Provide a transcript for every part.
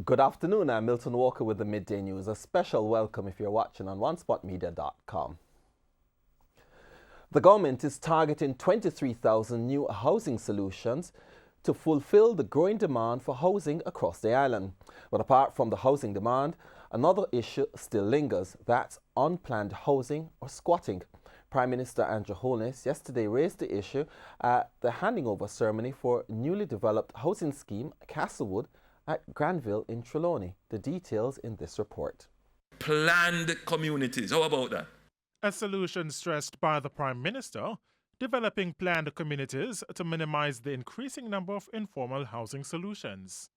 Good afternoon, I'm Milton Walker with the Midday News. A special welcome if you're watching on onespotmedia.com. The government is targeting 23,000 new housing solutions to fulfill the growing demand for housing across the island. But apart from the housing demand, another issue still lingers, that's unplanned housing or squatting. Prime Minister Andrew Holness yesterday raised the issue at the handing over ceremony for newly developed housing scheme Castlewood at Granville in Trelawney. The details in this report. Planned communities, how about that? A solution stressed by the Prime Minister, developing planned communities to minimize the increasing number of informal housing solutions.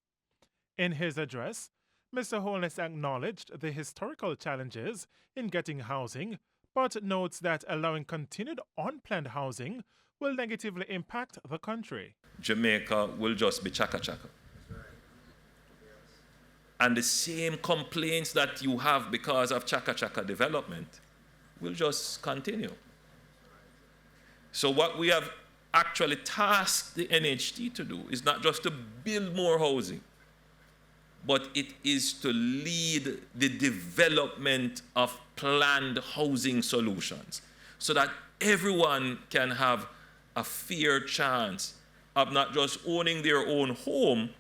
In his address, Mr. Holness acknowledged the historical challenges in getting housing, but notes that allowing continued unplanned housing will negatively impact the country. Jamaica will just be chaka-chaka. And the same complaints that you have because of chaka-chaka development will just continue. So what we have actually tasked the NHT to do is not just to build more housing, but it is to lead the development of planned housing solutions so that everyone can have a fair chance of not just owning their own home,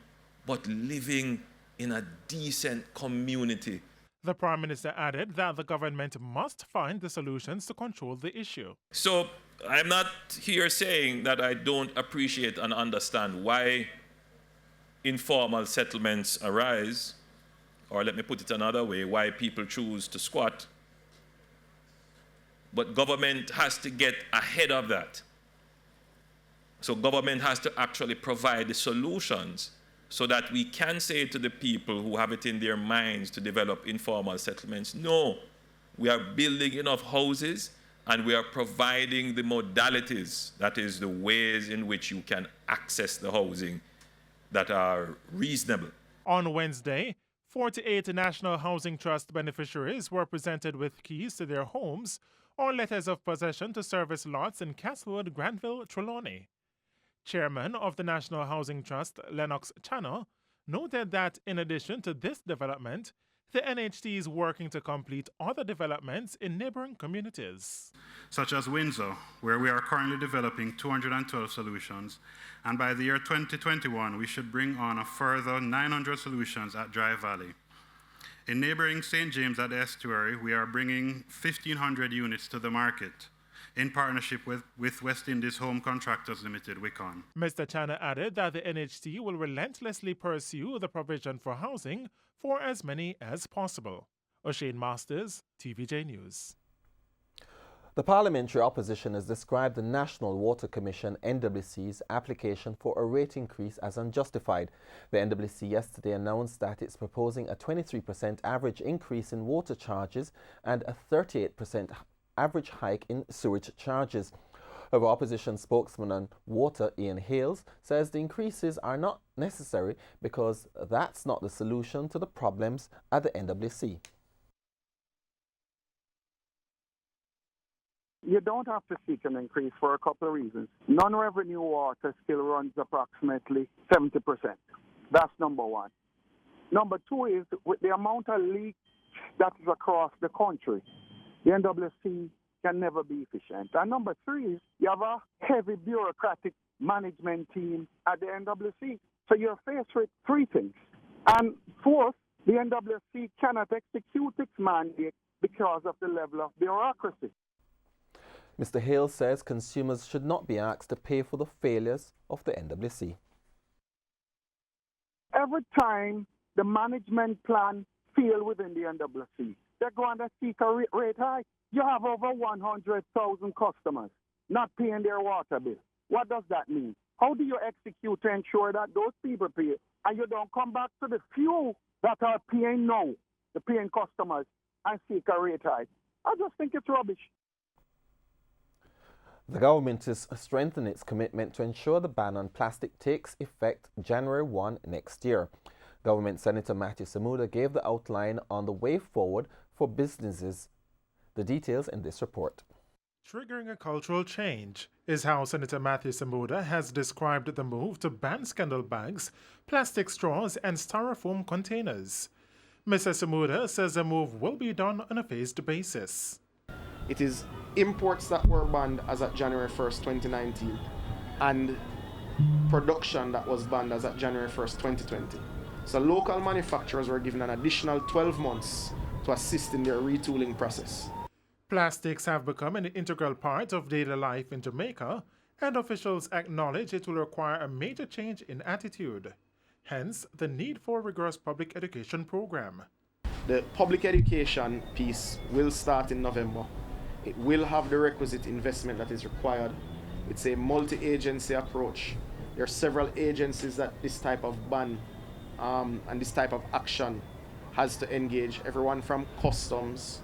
but living in a decent community. The Prime Minister added that the government must find the solutions to control the issue. So I'm not here saying that I don't appreciate and understand why informal settlements arise, or let me put it another way, why people choose to squat. But government has to get ahead of that. So government has to actually provide the solutions so that we can say to the people who have it in their minds to develop informal settlements, no, we are building enough houses and we are providing the modalities, that is the ways in which you can access the housing that are reasonable. On Wednesday, 48 National Housing Trust beneficiaries were presented with keys to their homes or letters of possession to service lots in Castlewood, Granville, Trelawney. Chairman of the National Housing Trust, Lennox Channel, noted that in addition to this development, the NHT is working to complete other developments in neighboring communities. Such as Windsor, where we are currently developing 212 solutions, and by the year 2021, we should bring on a further 900 solutions at Dry Valley. In neighboring St. James at the estuary, we are bringing 1,500 units to the market, in partnership with West Indies Home Contractors Limited, WICON. Mr. Chana added that the NHT will relentlessly pursue the provision for housing for as many as possible. O'Shane Masters, TVJ News. The parliamentary opposition has described the National Water Commission NWC's application for a rate increase as unjustified. The NWC yesterday announced that it's proposing a 23% average increase in water charges and a 38% average hike in sewage charges. However, opposition spokesman on water Ian Hales says the increases are not necessary because that's not the solution to the problems at the NWC. You don't have to seek an increase for a couple of reasons. Non-revenue water still runs approximately 70%. That's number one. Number two is with the amount of leaks that is across the country, the NWC can never be efficient. And number three is you have a heavy bureaucratic management team at the NWC. So you're faced with three things. And fourth, the NWC cannot execute its mandate because of the level of bureaucracy. Mr. Hale says consumers should not be asked to pay for the failures of the NWC. Every time the management plan fails within the NWC, they're going to seek a rate hike. You have over 100,000 customers not paying their water bill. What does that mean? How do you execute to ensure that those people pay and you don't come back to the few that are paying now, the paying customers, and seek a rate hike? I just think it's rubbish. The government is strengthening its commitment to ensure the ban on plastic takes effect January 1 next year. Government Senator Matthew Samuda gave the outline on the way forward for businesses. The details in this report. Triggering a cultural change is how Senator Matthew Samuda has described the move to ban scandal bags, plastic straws, and styrofoam containers. Mr. Samuda says the move will be done on a phased basis. It is imports that were banned as at January 1st, 2019, and production that was banned as at January 1st, 2020. So local manufacturers were given an additional 12 months to assist in their retooling process. Plastics have become an integral part of daily life in Jamaica, and officials acknowledge it will require a major change in attitude. Hence, the need for a rigorous public education program. The public education piece will start in November. It will have the requisite investment that is required. It's a multi-agency approach. There are several agencies that this type of ban and this type of action has to engage, everyone from customs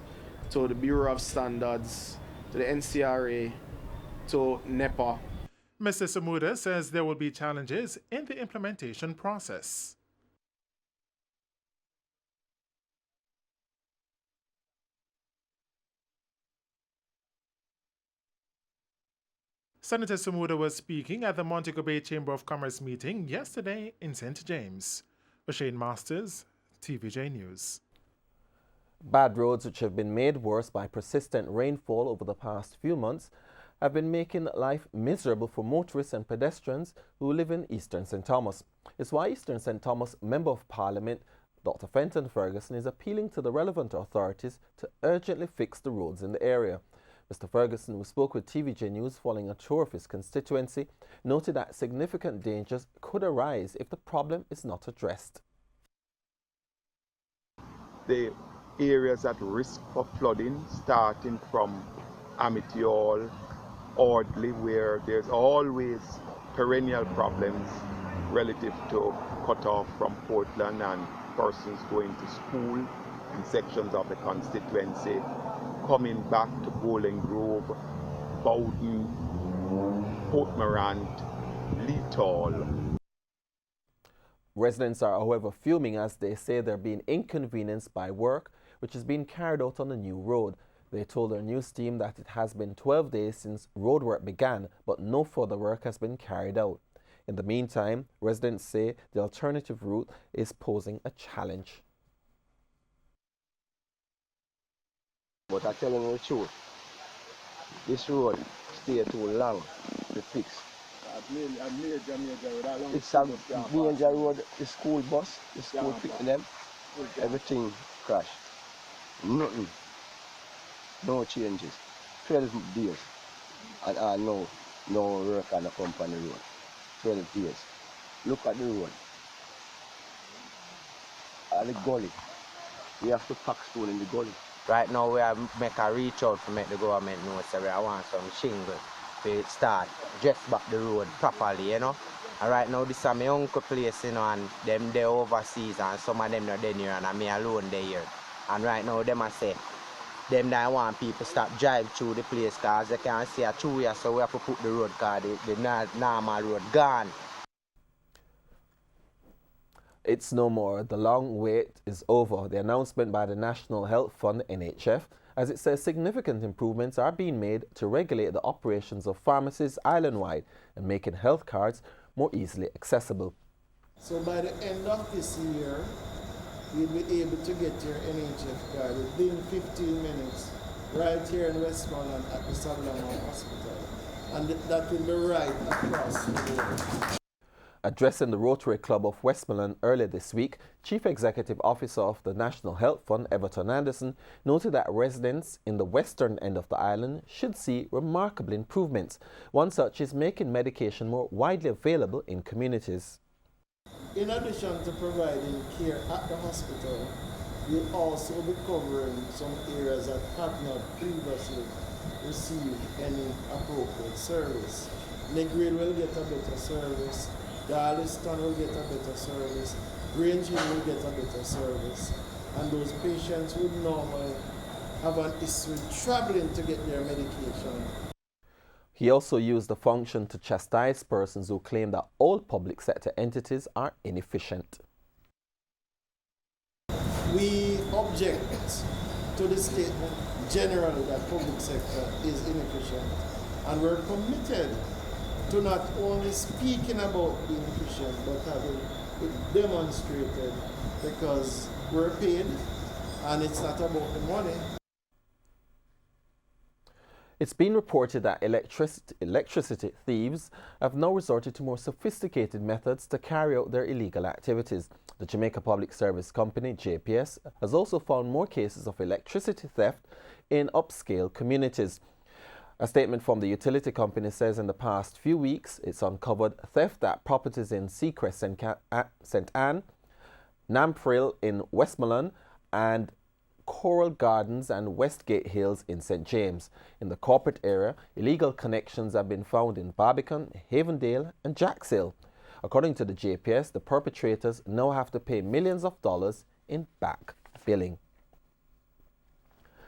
to the Bureau of Standards, to the NCRA, to NEPA. Mr. Samuda says there will be challenges in the implementation process. Senator Samuda was speaking at the Montego Bay Chamber of Commerce meeting yesterday in St. James. O'Shane Masters, TVJ News. Bad roads, which have been made worse by persistent rainfall over the past few months, have been making life miserable for motorists and pedestrians who live in Eastern St. Thomas. It's why Eastern St. Thomas Member of Parliament Dr. Fenton Ferguson is appealing to the relevant authorities to urgently fix the roads in the area. Mr. Ferguson, who spoke with TVJ News following a tour of his constituency, noted that significant dangers could arise if the problem is not addressed. The areas at risk for flooding, starting from Amity Hall, Audley, where there's always perennial problems relative to cut off from Portland and persons going to school in sections of the constituency, coming back to Bowling Grove, Bowden, Port Morant, Leetall. Residents are, however, fuming as they say they're being inconvenienced by work which is being carried out on the new road. They told their news team that it has been 12 days since roadwork began, but no further work has been carried out. In the meantime, residents say the alternative route is posing a challenge. But I tell you the truth, this road stay too long to fix. It's a major road, the school bus, the school picking them, everything crashed. Nothing. No changes. 12 days. And no work on the company road. 12 days. Look at the road. And the gully. We have to pack stone in the gully. Right now we have make a reach out to make the government know so I want some shingle to start dress back the road properly, you know. And right now this is my uncle place, you know, and them they overseas and some of them are there here and me alone there here. And right now them I say them that want people stop drive through the place because they can't see a through here, so we have to put the road because the normal road gone. It's no more. The long wait is over. The announcement by the National Health Fund, NHF, as it says significant improvements are being made to regulate the operations of pharmacies island-wide and making health cards more easily accessible. So by the end of this year, you'll be able to get your NHF card within 15 minutes right here in Westmoreland at the Sablamo Hospital. And that will be right across the board. Addressing the Rotary Club of Westmoreland earlier this week, Chief Executive Officer of the National Health Fund, Everton Anderson, noted that residents in the western end of the island should see remarkable improvements. One such is making medication more widely available in communities. In addition to providing care at the hospital, we'll also be covering some areas that have not previously received any appropriate service. Negril will get a better service, Darliston will get a better service, Grange Hill will get a better service, and those patients would normally have an issue with traveling to get their medication. He also used the function to chastise persons who claim that all public sector entities are inefficient. We object to the statement generally that public sector is inefficient. And we're committed to not only speaking about being efficient, but having it demonstrated, because we're paid and it's not about the money. It's been reported that electricity thieves have now resorted to more sophisticated methods to carry out their illegal activities. The Jamaica Public Service Company, JPS, has also found more cases of electricity theft in upscale communities. A statement from the utility company says in the past few weeks it's uncovered theft at properties in Seacrest, St. Anne, Namprill in Westmoreland, and Coral Gardens and Westgate Hills in St. James. In the corporate area, illegal connections have been found in Barbican, Havendale and Jackshill. According to the JPS, the perpetrators now have to pay millions of dollars in back billing.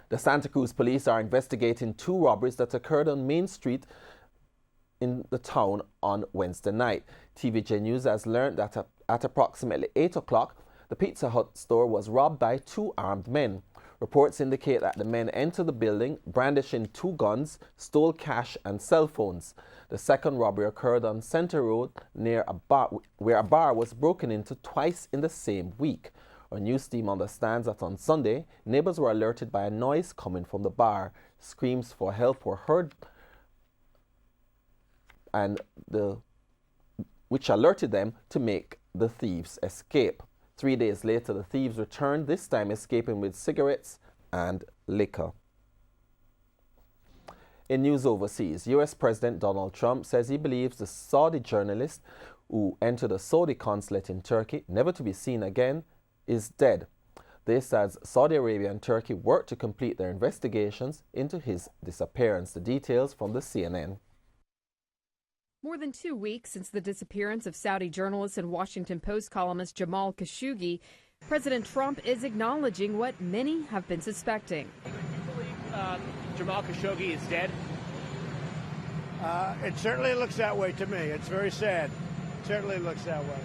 The Santa Cruz police are investigating 2 robberies that occurred on Main Street in the town on Wednesday night. TVJ News has learned that at approximately 8 o'clock, the Pizza Hut store was robbed by 2 armed men. Reports indicate that the men entered the building, brandishing 2 guns, stole cash and cell phones. The second robbery occurred on Center Road near a bar, where a bar was broken into twice in the same week. Our news team understands that on Sunday, neighbors were alerted by a noise coming from the bar. Screams for help were heard, which alerted them to make the thieves escape. 3 days later, the thieves returned, this time escaping with cigarettes and liquor. In news overseas, US President Donald Trump says he believes the Saudi journalist who entered a Saudi consulate in Turkey, never to be seen again, is dead. This as Saudi Arabia and Turkey work to complete their investigations into his disappearance. The details from the CNN. More than 2 weeks since the disappearance of Saudi journalist and Washington Post columnist Jamal Khashoggi, President Trump is acknowledging what many have been suspecting. Do you believe Jamal Khashoggi is dead? It certainly looks that way to me. It's very sad. It certainly looks that way.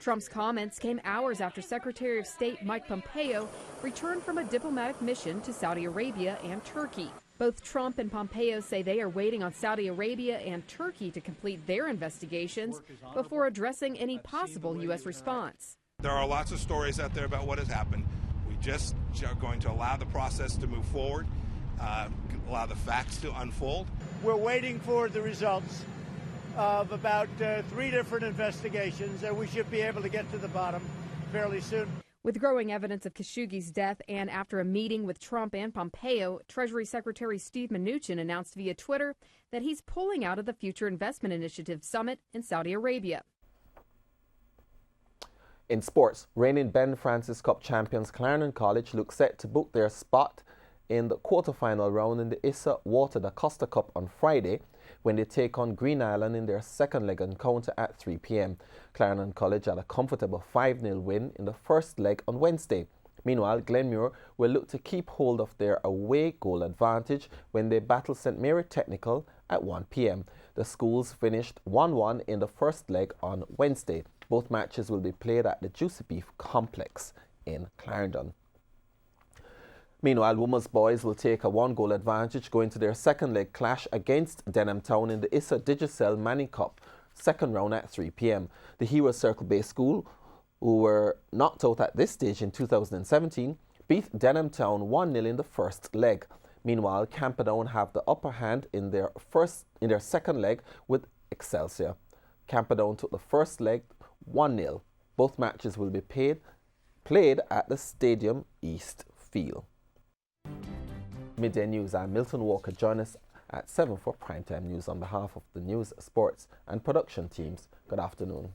Trump's comments came hours after Secretary of State Mike Pompeo returned from a diplomatic mission to Saudi Arabia and Turkey. Both Trump and Pompeo say they are waiting on Saudi Arabia and Turkey to complete their investigations before addressing any possible U.S. response. There are lots of stories out there about what has happened. We just are going to allow the process to move forward, allow the facts to unfold. We're waiting for the results of about 3 different investigations, and we should be able to get to the bottom fairly soon. With growing evidence of Khashoggi's death and after a meeting with Trump and Pompeo, Treasury Secretary Steve Mnuchin announced via Twitter that he's pulling out of the Future Investment Initiative Summit in Saudi Arabia. In sports, reigning Ben Francis Cup champions Clarendon College look set to book their spot in the quarter-final round in the Issa Water da Costa Cup on Friday, when they take on Green Island in their second leg encounter at 3 p.m. Clarendon College had a comfortable 5-0 win in the first leg on Wednesday. Meanwhile, Glenmuir will look to keep hold of their away goal advantage when they battle St. Mary Technical at 1 p.m. The schools finished 1-1 in the first leg on Wednesday. Both matches will be played at the Juicy Beef Complex in Clarendon. Meanwhile, Women's Boys will take a 1-goal advantage going to their second leg clash against Denham Town in the Issa Digicel Manning Cup second round at 3 p.m. The Hero Circle Bay School, who were knocked out at this stage in 2017, beat Denham Town 1-0 in the first leg. Meanwhile, Camperdown have the upper hand in their second leg with Excelsior. Camperdown took the first leg 1-0. Both matches will be played at the Stadium East Field. Midday News, I'm Milton Walker. Join us at 7 for Primetime News on behalf of the news, sports and production teams. Good afternoon.